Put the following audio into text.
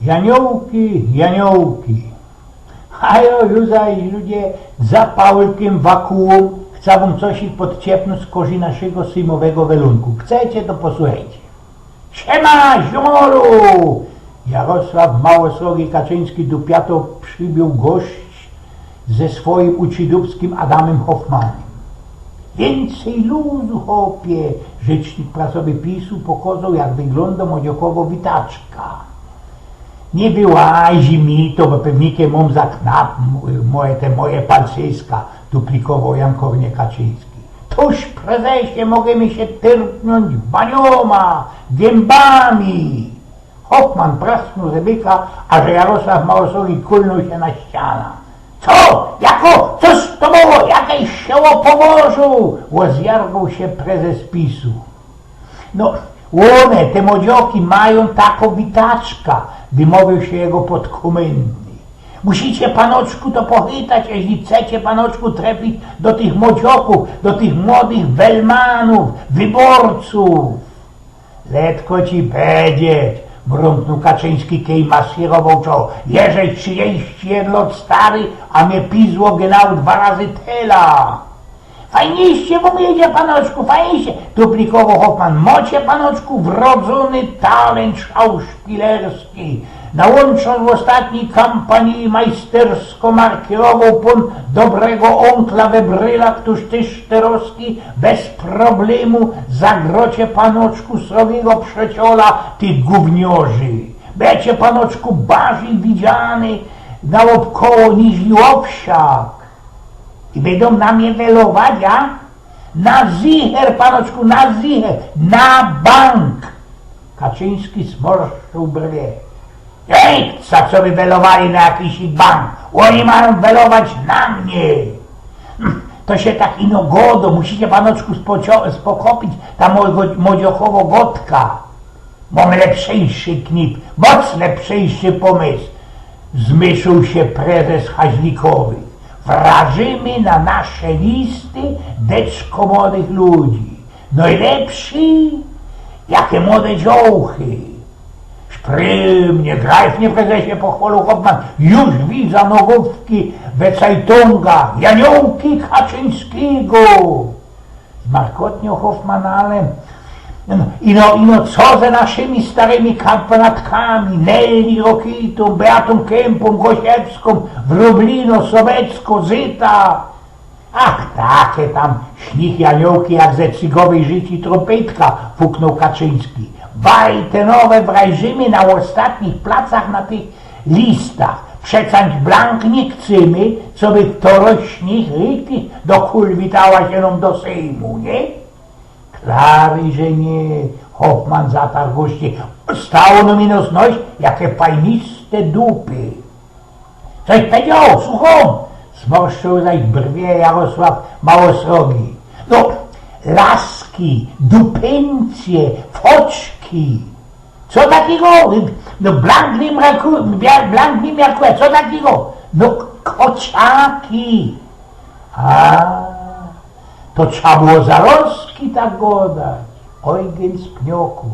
Janiołki, janiołki. A już ludzie zapałkiem wakuum chcą coś ich podcieplnąć z kozi naszego sejmowego welunku. Chcecie, to posłuchajcie. Siema, ziomoru! Jarosław Małosrogi Kaczyński dupiato przybył gość ze swoim uczydubskim Adamem Hoffmanem. Więcej luzu, chłopie! Rzecznik prasowy PiS-u pokazał, jak wygląda młodziokowo witaczka. Nie wyłazi mi to, bo pewnikiem mam za knap moje palcyska, duplikował Jan Kornie Kaczyński. Tuż, prezesie, możemy się tyrpnąć banioma, gębami. Hoffman prasnął zebyka, a że Jarosław Małosrogi kulnął się na ściana. Co? Jako? Coś to było? Jakieś sioło powożu? Łozjargał się prezes PiS-u. No, one, te młodzioki mają taką witaczka, wymówił się jego podkomendny. Musicie, panoczku, to pochytać, jeśli chcecie, panoczku, trafić do tych młodzioków, do tych młodych welmanów, wyborców. Letko ci powiedzieć, mrumknął Kaczyński, kej masierował czoło. Jeżej 31 lat stary, a mnie pizło genau 2 razy tela. Fajniście wam jedzie, panoczku, fajniście. Duplikował Hoffman. Mocie, panoczku, wrodzony talent szauszpilerski. Nałączał w ostatniej kampanii majstersko markierował pan dobrego onkla we brylach, któż tyż teroski bez problemu zagrocie, panoczku, srogiego przeciola tych gówniorzy. Becie, panoczku, bardziej widziany na obkoło niż owsiak. I będą na mnie welować, ja? Na zicher, panoczku, na zicher, na bank. Kaczyński smorszczył brwie. Ej, co sobie welowali na jakiś bank? Oni mają welować na mnie. To się tak ino godo, musicie, panoczku, spokopić ta młodziochowo gotka. Mam lepszejszy knip, moc lepszejszy pomysł. Zmyszył się prezes Haźlikowy. Wrażymy na nasze listy deczko młodych ludzi. Najlepsi, jakie młode dziołchy. Szprymnie, grajfnie, prezesie, pochwalił Hoffman. Już widzę nogówki we cajtongach. Janiołki Kaczyńskiego. Zmarkotniał Hoffman, ale... Ino co ze naszymi starymi kampanatkami, Nelli Rokitą, Beatą Kępą, Gosiewską, Wróblino, Sobecko, Zyta. Ach, takie tam śnichy aniołki jak ze cygowej życi trompetka, fuknął Kaczyński. Wajtenowe wrajżymy na ostatnich placach na tych listach. Przecańcz blank nie chcemy, co by któryś nich do kul witała się nam do Sejmu, nie? Klary, że nie. Hoffman zatarł gości. Stało no minusność, jakie fajniste dupy. Coś powiedział, słucham. Zmorszczył zaś brwie Jarosław Małosrogi. No, laski, dupencje, foczki. Co takiego? No, blank mi brakuje, co takiego? No, kociaki. To trzeba było za roski tak godać. Oj, więc pnioku.